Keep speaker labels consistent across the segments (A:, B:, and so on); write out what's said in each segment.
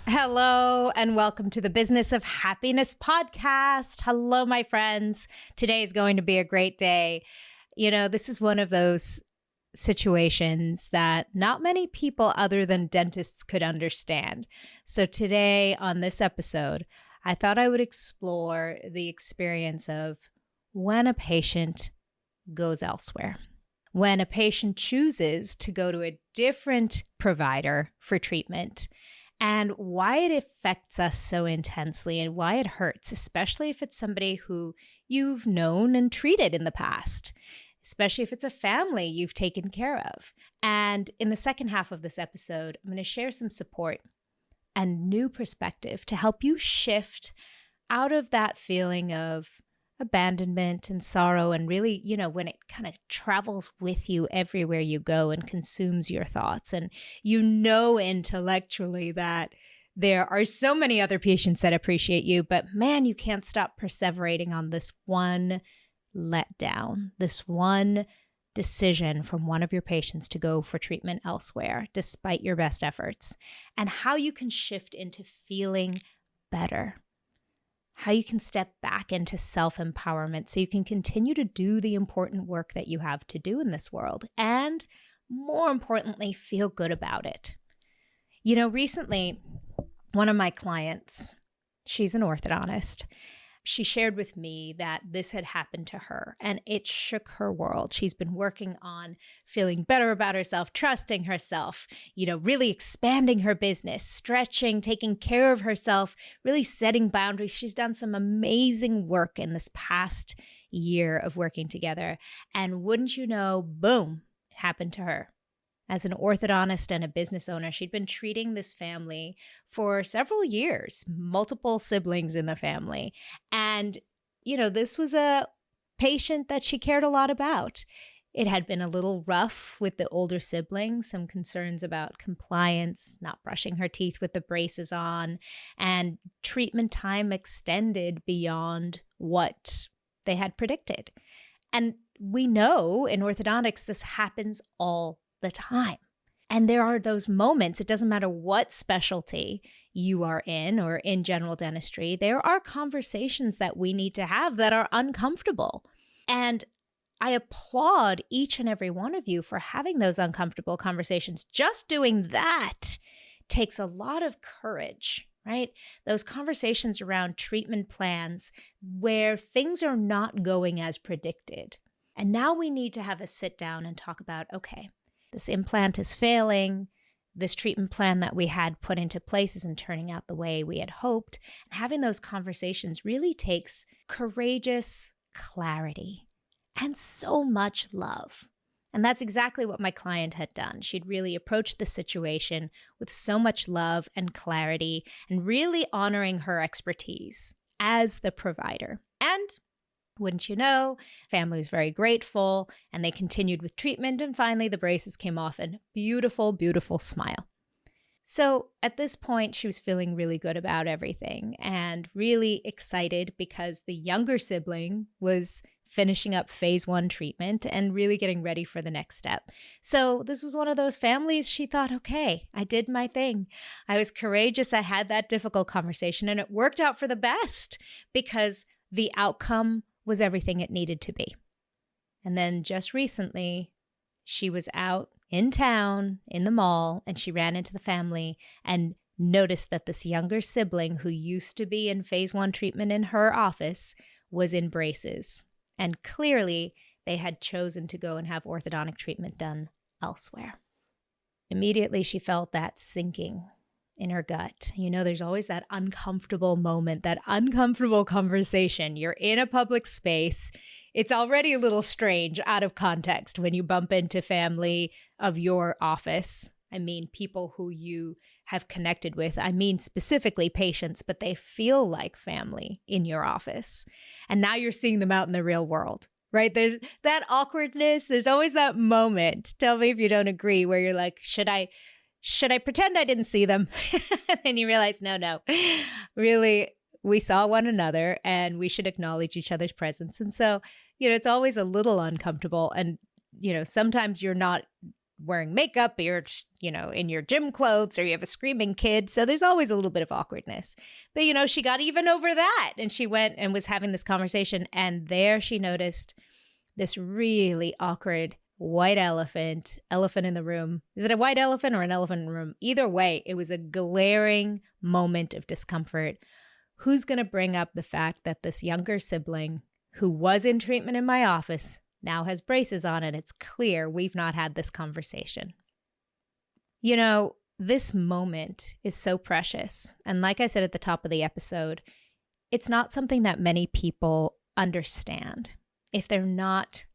A: Hello, and welcome to the Business of Happiness podcast. Hello, my friends. Today is going to be a great day. You know, this is one of those situations that not many people other than dentists could understand. So today on this episode, I thought I would explore the experience of when a patient goes elsewhere, when a patient chooses to go to a different provider for treatment, and why it affects us so intensely and why it hurts, especially if it's somebody who you've known and treated in the past, especially if it's a family you've taken care of. And in the second half of this episode, I'm going to share some support and new perspective to help you shift out of that feeling of abandonment and sorrow and really, when it kind of travels with you everywhere you go and consumes your thoughts. And intellectually that there are so many other patients that appreciate you, but man, you can't stop perseverating on this one letdown, this one decision from one of your patients to go for treatment elsewhere, despite your best efforts, and how you can shift into feeling better. How you can step back into self-empowerment so you can continue to do the important work that you have to do in this world, and more importantly, feel good about it. Recently, one of my clients, she's an orthodontist, she shared with me that this had happened to her and it shook her world. She's been working on feeling better about herself, trusting herself, really expanding her business, stretching, taking care of herself, really setting boundaries. She's done some amazing work in this past year of working together. And wouldn't you know, boom, it happened to her. As an orthodontist and a business owner, she'd been treating this family for several years, multiple siblings in the family. And, this was a patient that she cared a lot about. It had been a little rough with the older siblings, some concerns about compliance, not brushing her teeth with the braces on, and treatment time extended beyond what they had predicted. And we know in orthodontics, this happens all the time. And there are those moments, it doesn't matter what specialty you are in or in general dentistry, there are conversations that we need to have that are uncomfortable. And I applaud each and every one of you for having those uncomfortable conversations. Just doing that takes a lot of courage, right? Those conversations around treatment plans where things are not going as predicted. And now we need to have a sit down and talk about, okay, this implant is failing. This treatment plan that we had put into place isn't turning out the way we had hoped. And having those conversations really takes courageous clarity and so much love. And that's exactly what my client had done. She'd really approached the situation with so much love and clarity and really honoring her expertise as the provider. And wouldn't you know, family was very grateful and they continued with treatment, and finally the braces came off and beautiful, beautiful smile. So at this point, she was feeling really good about everything and really excited because the younger sibling was finishing up phase 1 treatment and really getting ready for the next step. So this was one of those families she thought, okay, I did my thing. I was courageous. I had that difficult conversation and it worked out for the best because the outcome was everything it needed to be. And then just recently, she was out in town, in the mall, and she ran into the family and noticed that this younger sibling who used to be in phase 1 treatment in her office was in braces. And clearly, they had chosen to go and have orthodontic treatment done elsewhere. Immediately, she felt that sinking in her gut. There's always that uncomfortable moment, that uncomfortable conversation. You're in a public space. It's already a little strange out of context when you bump into family of your office. I mean, people who you have connected with. I mean, specifically patients, but they feel like family in your office. And now you're seeing them out in the real world, right? There's that awkwardness. There's always that moment. Tell me if you don't agree, where you're like, should I pretend I didn't see them? And then you realize, no, really, we saw one another and we should acknowledge each other's presence. And so, it's always a little uncomfortable. And, sometimes you're not wearing makeup, or you're, in your gym clothes, or you have a screaming kid. So there's always a little bit of awkwardness. But, she got even over that. And she went and was having this conversation. And there she noticed this really awkward white elephant in the room. Is it a white elephant or an elephant in the room? Either way, it was a glaring moment of discomfort. Who's going to bring up the fact that this younger sibling who was in treatment in my office now has braces on, and it's clear we've not had this conversation? This moment is so precious. And like I said at the top of the episode, it's not something that many people understand if they're not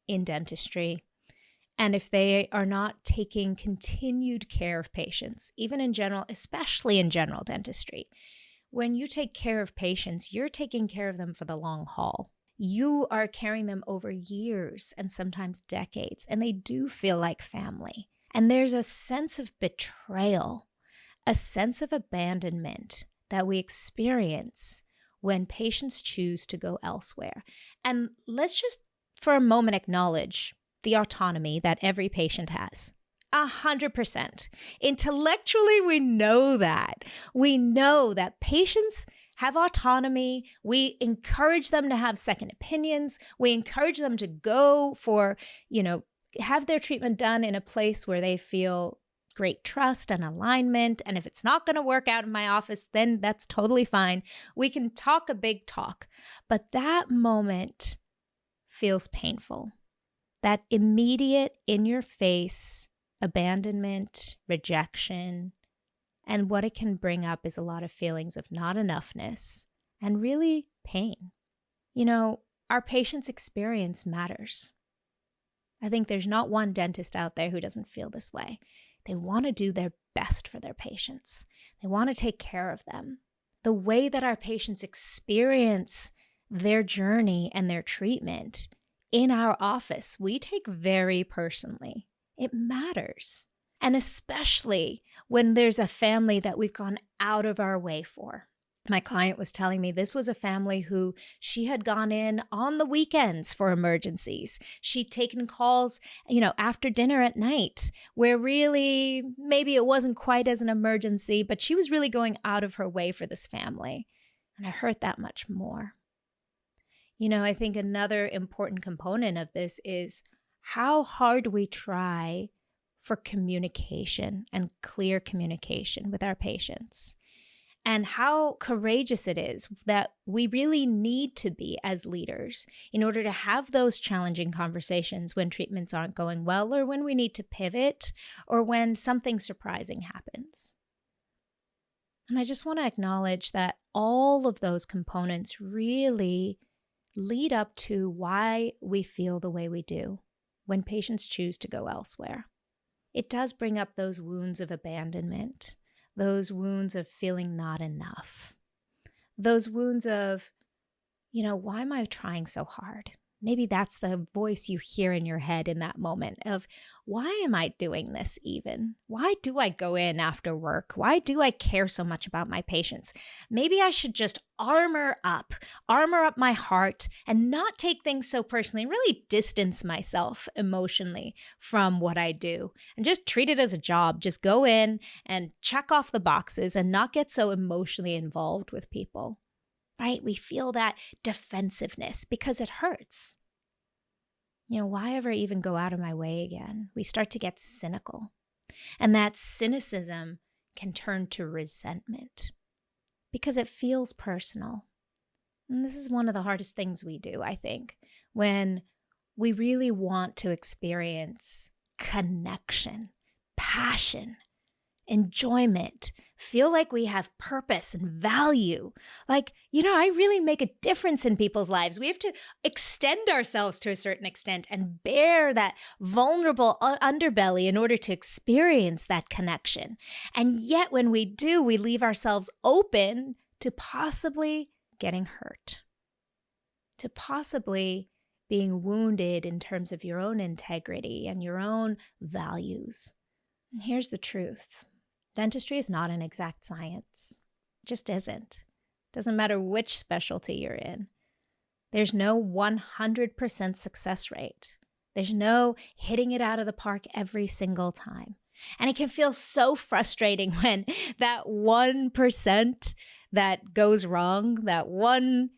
A: in dentistry and if they are not taking continued care of patients, even in general, especially in general dentistry. When you take care of patients, you're taking care of them for the long haul. You are carrying them over years and sometimes decades, and they do feel like family. And there's a sense of betrayal, a sense of abandonment that we experience when patients choose to go elsewhere. And let's just for a moment acknowledge the autonomy that every patient has. 100%. Intellectually, we know that. We know that patients have autonomy. We encourage them to have second opinions. We encourage them to go for, have their treatment done in a place where they feel great trust and alignment. And if it's not going to work out in my office, then that's totally fine. We can talk a big talk. But that moment feels painful. That immediate, in your face abandonment, rejection, and what it can bring up is a lot of feelings of not enoughness and really pain. Our patient's experience matters. I think there's not one dentist out there who doesn't feel this way. They want to do their best for their patients. They want to take care of them. The way that our patients experience their journey and their treatment in our office, we take very personally. It matters. And especially when there's a family that we've gone out of our way for. My client was telling me this was a family who she had gone in on the weekends for emergencies. She'd taken calls, after dinner at night, where really maybe it wasn't quite as an emergency, but she was really going out of her way for this family. And I hurt that much more. I think another important component of this is how hard we try for communication and clear communication with our patients, and how courageous it is that we really need to be as leaders in order to have those challenging conversations when treatments aren't going well, or when we need to pivot, or when something surprising happens. And I just want to acknowledge that all of those components really lead up to why we feel the way we do when patients choose to go elsewhere. It does bring up those wounds of abandonment, those wounds of feeling not enough, those wounds of, why am I trying so hard? Maybe that's the voice you hear in your head in that moment of, why am I doing this even? Why do I go in after work? Why do I care so much about my patients? Maybe I should just armor up my heart and not take things so personally, and really distance myself emotionally from what I do and just treat it as a job. Just go in and check off the boxes and not get so emotionally involved with people. Right? We feel that defensiveness because it hurts. Why ever even go out of my way again? We start to get cynical. And that cynicism can turn to resentment because it feels personal. And this is one of the hardest things we do, I think, when we really want to experience connection, passion, enjoyment, feel like we have purpose and value. Like, I really make a difference in people's lives. We have to extend ourselves to a certain extent and bear that vulnerable underbelly in order to experience that connection. And yet when we do, we leave ourselves open to possibly getting hurt, to possibly being wounded in terms of your own integrity and your own values. And here's the truth. Dentistry is not an exact science. It just isn't. Doesn't matter which specialty you're in. There's no 100% success rate. There's no hitting it out of the park every single time. And it can feel so frustrating when that 1% that goes wrong, that 1%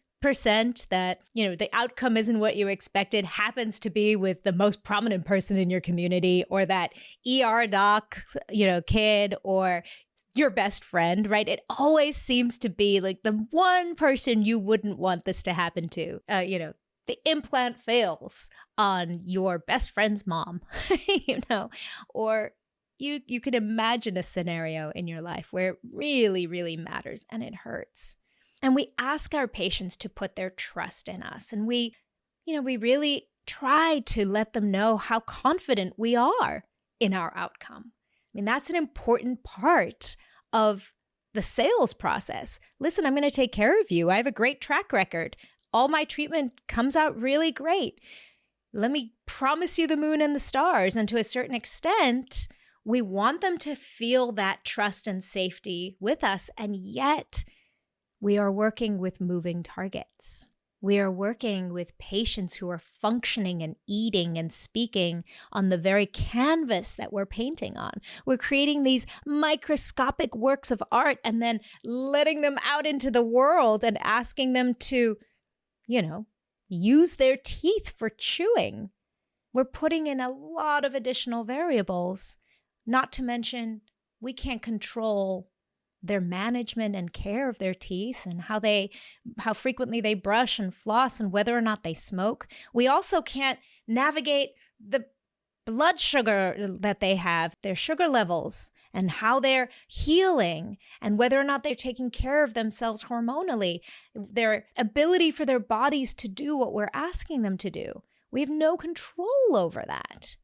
A: that, the outcome isn't what you expected happens to be with the most prominent person in your community, or that ER doc, kid, or your best friend, right? It always seems to be like the one person you wouldn't want this to happen to. The implant fails on your best friend's mom, or you could imagine a scenario in your life where it really, really matters and it hurts. And we ask our patients to put their trust in us. And we really try to let them know how confident we are in our outcome. I mean, that's an important part of the sales process. Listen, I'm going to take care of you. I have a great track record. All my treatment comes out really great. Let me promise you the moon and the stars. And to a certain extent, we want them to feel that trust and safety with us. And yet, we are working with moving targets. We are working with patients who are functioning and eating and speaking on the very canvas that we're painting on. We're creating these microscopic works of art and then letting them out into the world and asking them to, use their teeth for chewing. We're putting in a lot of additional variables, not to mention we can't control their management and care of their teeth and how frequently they brush and floss and whether or not they smoke. We also can't navigate the blood sugar that they have, their sugar levels, and how they're healing and whether or not they're taking care of themselves hormonally, their ability for their bodies to do what we're asking them to do. We have no control over that.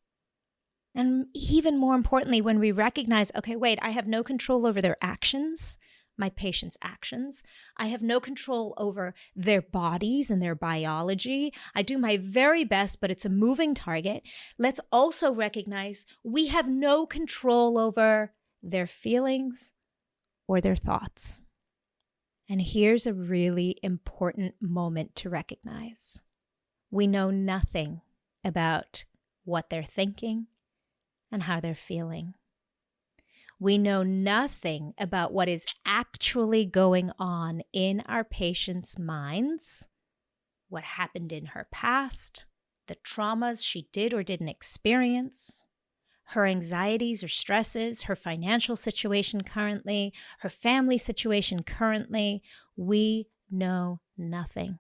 A: And even more importantly, when we recognize, okay, wait, I have no control over their actions, my patient's actions. I have no control over their bodies and their biology. I do my very best, but it's a moving target. Let's also recognize we have no control over their feelings or their thoughts. And here's a really important moment to recognize. We know nothing about what they're thinking and how they're feeling. We know nothing about what is actually going on in our patients' minds, what happened in her past, the traumas she did or didn't experience, her anxieties or stresses, her financial situation currently, her family situation currently. We know nothing.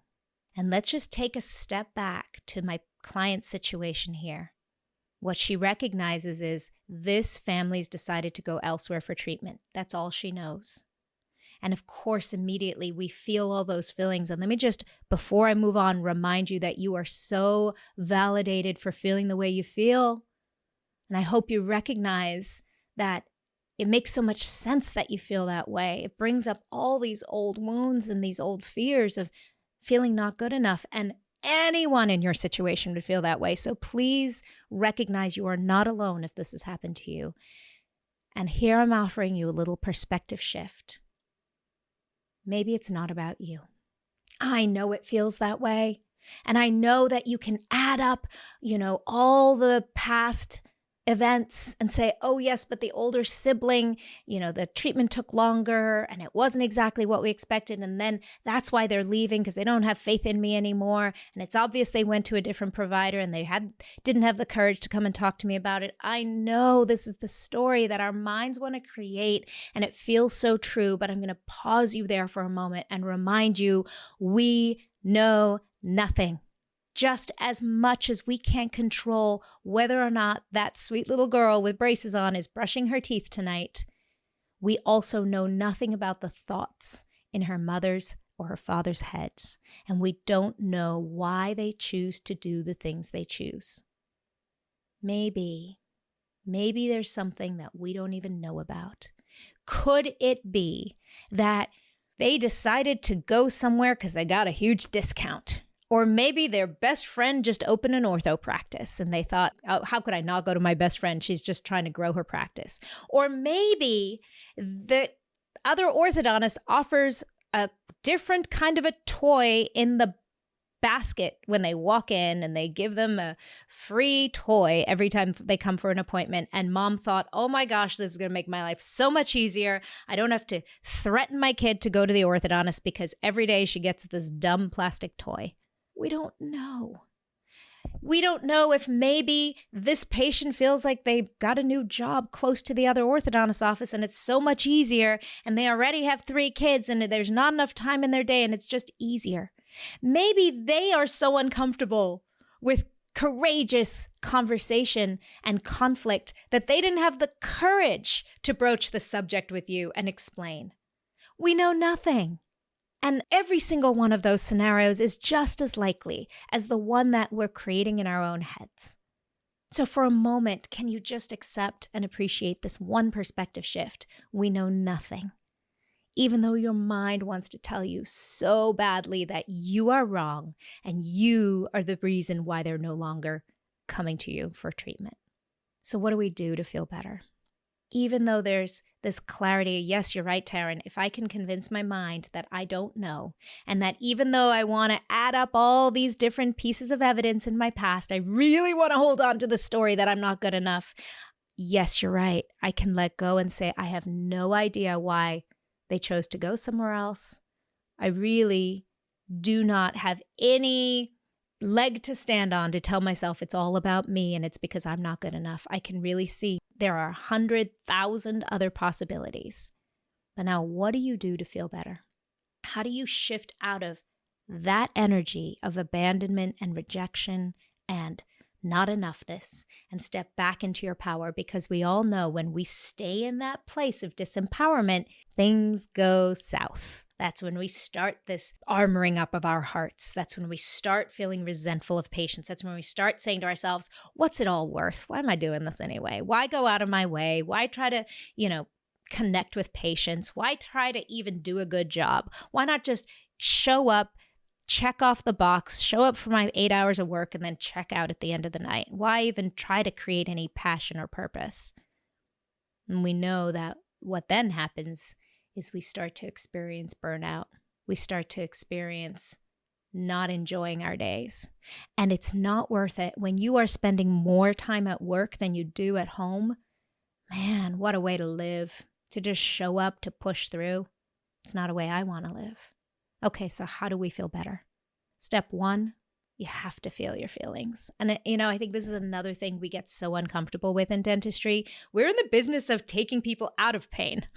A: And let's just take a step back to my client's situation here. What she recognizes is this family's decided to go elsewhere for treatment. That's all she knows. And of course, immediately we feel all those feelings. And let me just, before I move on, remind you that you are so validated for feeling the way you feel. And I hope you recognize that it makes so much sense that you feel that way. It brings up all these old wounds and these old fears of feeling not good enough. And anyone in your situation would feel that way. So please recognize you are not alone if this has happened to you. And here I'm offering you a little perspective shift. Maybe it's not about you. I know it feels that way. And I know that you can add up, all the past events and say, oh yes, but the older sibling, the treatment took longer and it wasn't exactly what we expected. And then that's why they're leaving because they don't have faith in me anymore. And it's obvious they went to a different provider and they didn't have the courage to come and talk to me about it. I know this is the story that our minds want to create and it feels so true, but I'm going to pause you there for a moment and remind you, we know nothing. Just as much as we can't control whether or not that sweet little girl with braces on is brushing her teeth tonight, we also know nothing about the thoughts in her mother's or her father's heads, and we don't know why they choose to do the things they choose. Maybe there's something that we don't even know about. Could it be that they decided to go somewhere because they got a huge discount? Or maybe their best friend just opened an ortho practice and they thought, oh, how could I not go to my best friend? She's just trying to grow her practice. Or maybe the other orthodontist offers a different kind of a toy in the basket when they walk in, and they give them a free toy every time they come for an appointment. And mom thought, oh my gosh, this is going to make my life so much easier. I don't have to threaten my kid to go to the orthodontist because every day she gets this dumb plastic toy. We don't know. We don't know if maybe this patient feels like they got a new job close to the other orthodontist office and it's so much easier, and they already have 3 kids and there's not enough time in their day and it's just easier. Maybe they are so uncomfortable with courageous conversation and conflict that they didn't have the courage to broach the subject with you and explain. We know nothing. And every single one of those scenarios is just as likely as the one that we're creating in our own heads. So for a moment, can you just accept and appreciate this one perspective shift? We know nothing. Even though your mind wants to tell you so badly that you are wrong and you are the reason why they're no longer coming to you for treatment. So what do we do to feel better? Even though there's this clarity, yes, you're right, Tarryn, if I can convince my mind that I don't know, and that even though I want to add up all these different pieces of evidence in my past, I really want to hold on to the story that I'm not good enough. Yes, you're right. I can let go and say, I have no idea why they chose to go somewhere else. I really do not have any leg to stand on to tell myself it's all about me and it's because I'm not good enough. I can really see there are 100,000 other possibilities. But now what do you do to feel better? How do you shift out of that energy of abandonment and rejection and not enoughness and step back into your power? Because we all know when we stay in that place of disempowerment, things go south. That's when we start this armoring up of our hearts. That's when we start feeling resentful of patients. That's when we start saying to ourselves, what's it all worth? Why am I doing this anyway? Why go out of my way? Why try to, connect with patients? Why try to even do a good job? Why not just show up, check off the box, show up for my 8 hours of work, and then check out at the end of the night? Why even try to create any passion or purpose? And we know that what then happens is we start to experience burnout. We start to experience not enjoying our days. And it's not worth it. When you are spending more time at work than you do at home, man, what a way to live. To just show up, to push through. It's not a way I want to live. Okay, so how do we feel better? Step 1, you have to feel your feelings. And, I think this is another thing we get so uncomfortable with in dentistry. We're in the business of taking people out of pain.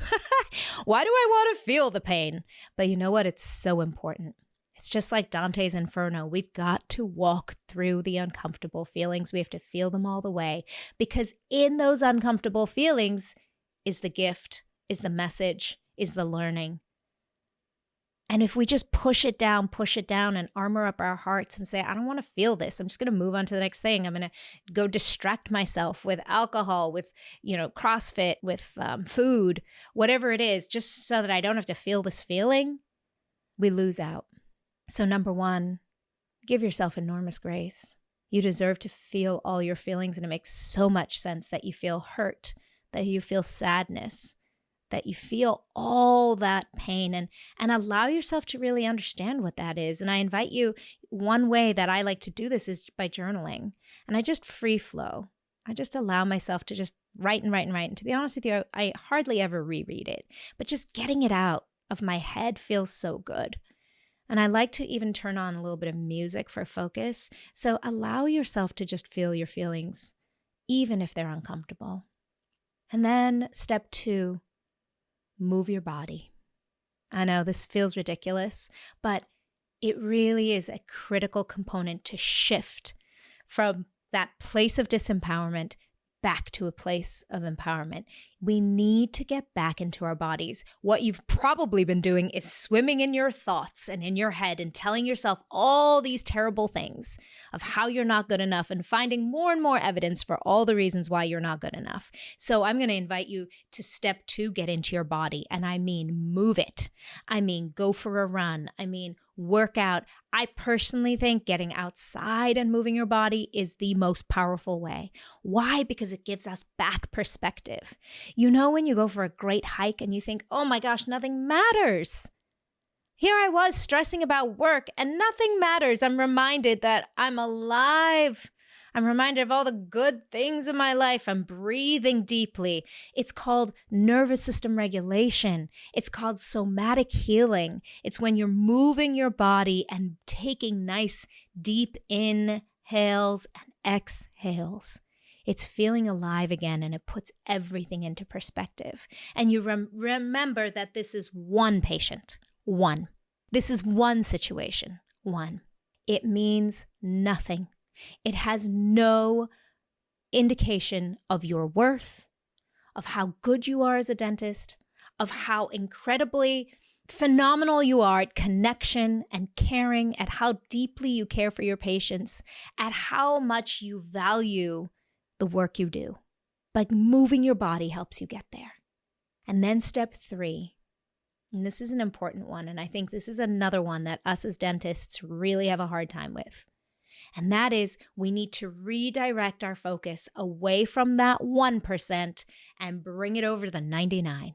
A: Why do I want to feel the pain? But you know what? It's so important. It's just like Dante's Inferno. We've got to walk through the uncomfortable feelings. We have to feel them all the way. Because in those uncomfortable feelings is the gift, is the message, is the learning. And if we just push it down and armor up our hearts and say, I don't want to feel this. I'm just going to move on to the next thing. I'm going to go distract myself with alcohol, with, CrossFit, with food, whatever it is, just so that I don't have to feel this feeling, we lose out. So number 1, give yourself enormous grace. You deserve to feel all your feelings, and it makes so much sense that you feel hurt, that you feel sadness, that you feel all that pain, and allow yourself to really understand what that is. And I invite you, one way that I like to do this is by journaling. And I just free flow. I just allow myself to just write and write and write. And to be honest with you, I hardly ever reread it, but just getting it out of my head feels so good. And I like to even turn on a little bit of music for focus. So allow yourself to just feel your feelings, even if they're uncomfortable. And then step 2, move your body. I know this feels ridiculous, but it really is a critical component to shift from that place of disempowerment back to a place of empowerment. We need to get back into our bodies. What you've probably been doing is swimming in your thoughts and in your head and telling yourself all these terrible things of how you're not good enough and finding more and more evidence for all the reasons why you're not good enough. So I'm going to invite you to step 2, get into your body. And I mean, move it. I mean, go for a run. I mean, work out. I personally think getting outside and moving your body is the most powerful way. Why? Because it gives us back perspective. When you go for a great hike and you think, oh my gosh, nothing matters. Here I was stressing about work and nothing matters. I'm reminded that I'm alive. I'm reminded of all the good things in my life. I'm breathing deeply. It's called nervous system regulation. It's called somatic healing. It's when you're moving your body and taking nice deep inhales and exhales. It's feeling alive again, and it puts everything into perspective. And you remember that this is one patient, one. This is one situation, one. It means nothing. It has no indication of your worth, of how good you are as a dentist, of how incredibly phenomenal you are at connection and caring, at how deeply you care for your patients, at how much you value the work you do. But moving your body helps you get there. And then step 3, and this is an important one, and I think this is another one that us as dentists really have a hard time with. And that is, we need to redirect our focus away from that 1% and bring it over to the 99.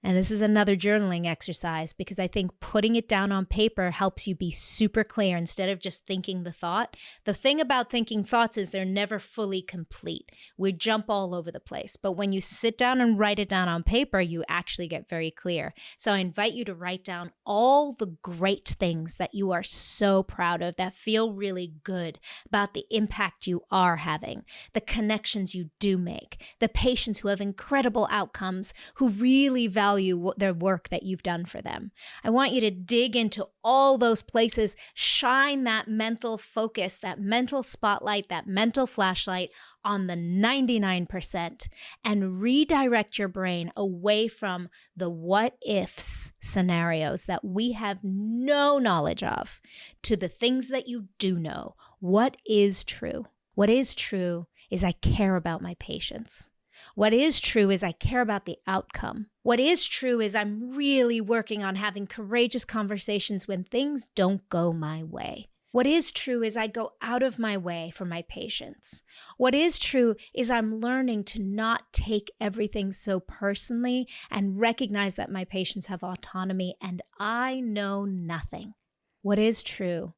A: And this is another journaling exercise, because I think putting it down on paper helps you be super clear instead of just thinking the thought. The thing about thinking thoughts is they're never fully complete. We jump all over the place. But when you sit down and write it down on paper, you actually get very clear. So I invite you to write down all the great things that you are so proud of, that feel really good about the impact you are having, the connections you do make, the patients who have incredible outcomes, who really value their work that you've done for them. I want you to dig into all those places, shine that mental focus, that mental spotlight, that mental flashlight on the 99%, and redirect your brain away from the what ifs scenarios that we have no knowledge of to the things that you do know. What is true? What is true is I care about my patients. What is true is I care about the outcome. What is true is I'm really working on having courageous conversations when things don't go my way. What is true is I go out of my way for my patients. What is true is I'm learning to not take everything so personally and recognize that my patients have autonomy and I know nothing. What is true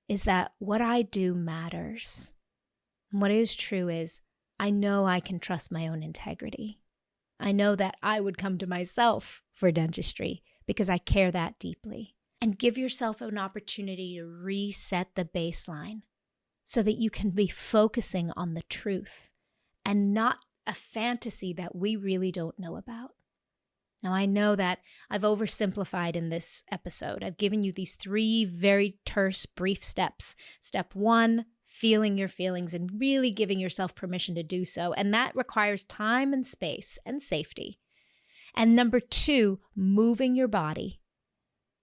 A: is that what I do matters. And what is true is I know I can trust my own integrity. I know that I would come to myself for dentistry because I care that deeply. And give yourself an opportunity to reset the baseline so that you can be focusing on the truth and not a fantasy that we really don't know about. Now, I know that I've oversimplified in this episode. I've given you these 3 very terse, brief steps. Step 1, feeling your feelings and really giving yourself permission to do so. And that requires time and space and safety. And number 2, moving your body,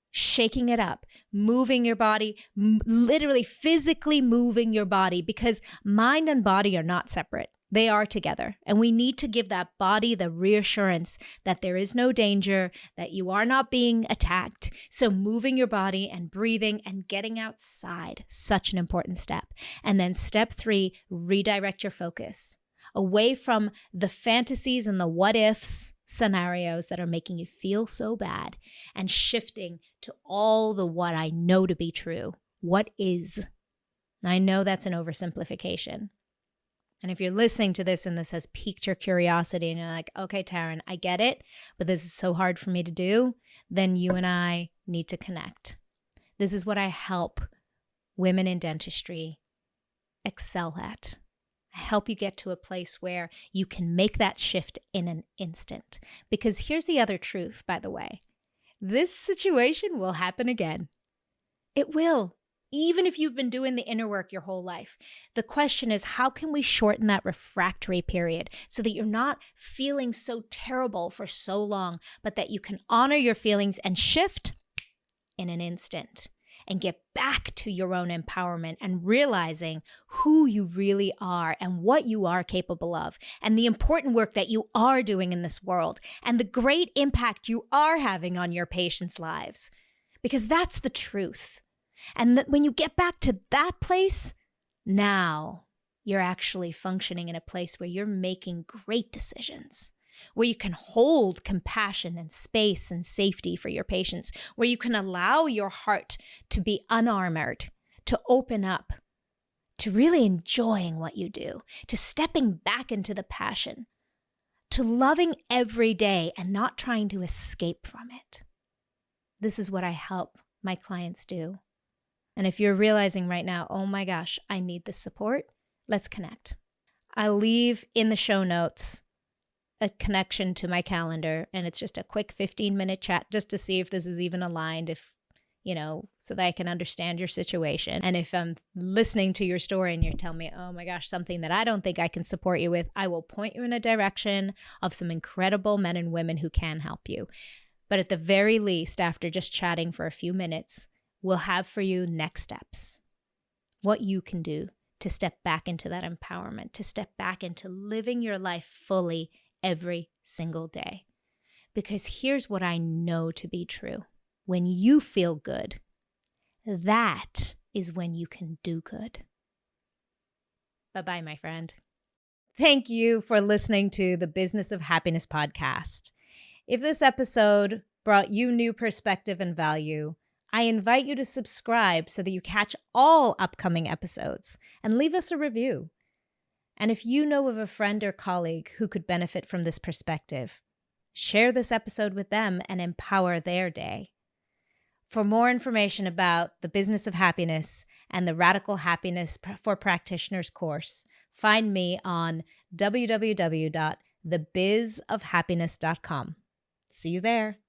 A: shaking it up, moving your body, literally physically moving your body, because mind and body are not separate. They are together. And we need to give that body the reassurance that there is no danger, that you are not being attacked. So moving your body and breathing and getting outside, such an important step. And then step 3, redirect your focus away from the fantasies and the what ifs scenarios that are making you feel so bad, and shifting to all the what I know to be true. What is? I know that's an oversimplification. And if you're listening to this and this has piqued your curiosity and you're like, okay, Tarryn, I get it, but this is so hard for me to do, then you and I need to connect. This is what I help women in dentistry excel at. I help you get to a place where you can make that shift in an instant. Because here's the other truth, by the way. This situation will happen again. It will. Even if you've been doing the inner work your whole life. The question is, how can we shorten that refractory period so that you're not feeling so terrible for so long, but that you can honor your feelings and shift in an instant and get back to your own empowerment and realizing who you really are and what you are capable of and the important work that you are doing in this world and the great impact you are having on your patients' lives. Because that's the truth. And when you get back to that place, now you're actually functioning in a place where you're making great decisions, where you can hold compassion and space and safety for your patients, where you can allow your heart to be unarmored, to open up, to really enjoying what you do, to stepping back into the passion, to loving every day and not trying to escape from it. This is what I help my clients do. And if you're realizing right now, oh my gosh, I need this support, let's connect. I'll leave in the show notes a connection to my calendar, and it's just a quick 15-minute chat just to see if this is even aligned, so that I can understand your situation. And if I'm listening to your story and you're telling me, oh my gosh, something that I don't think I can support you with, I will point you in a direction of some incredible men and women who can help you. But at the very least, after just chatting for a few minutes, we'll have for you next steps. What you can do to step back into that empowerment, to step back into living your life fully every single day. Because here's what I know to be true. When you feel good, that is when you can do good. Bye-bye, my friend. Thank you for listening to the Business of Happiness podcast. If this episode brought you new perspective and value, I invite you to subscribe so that you catch all upcoming episodes and leave us a review. And if you know of a friend or colleague who could benefit from this perspective, share this episode with them and empower their day. For more information about the Business of Happiness and the Radical Happiness for Practitioners course, find me on www.thebizofhappiness.com. See you there.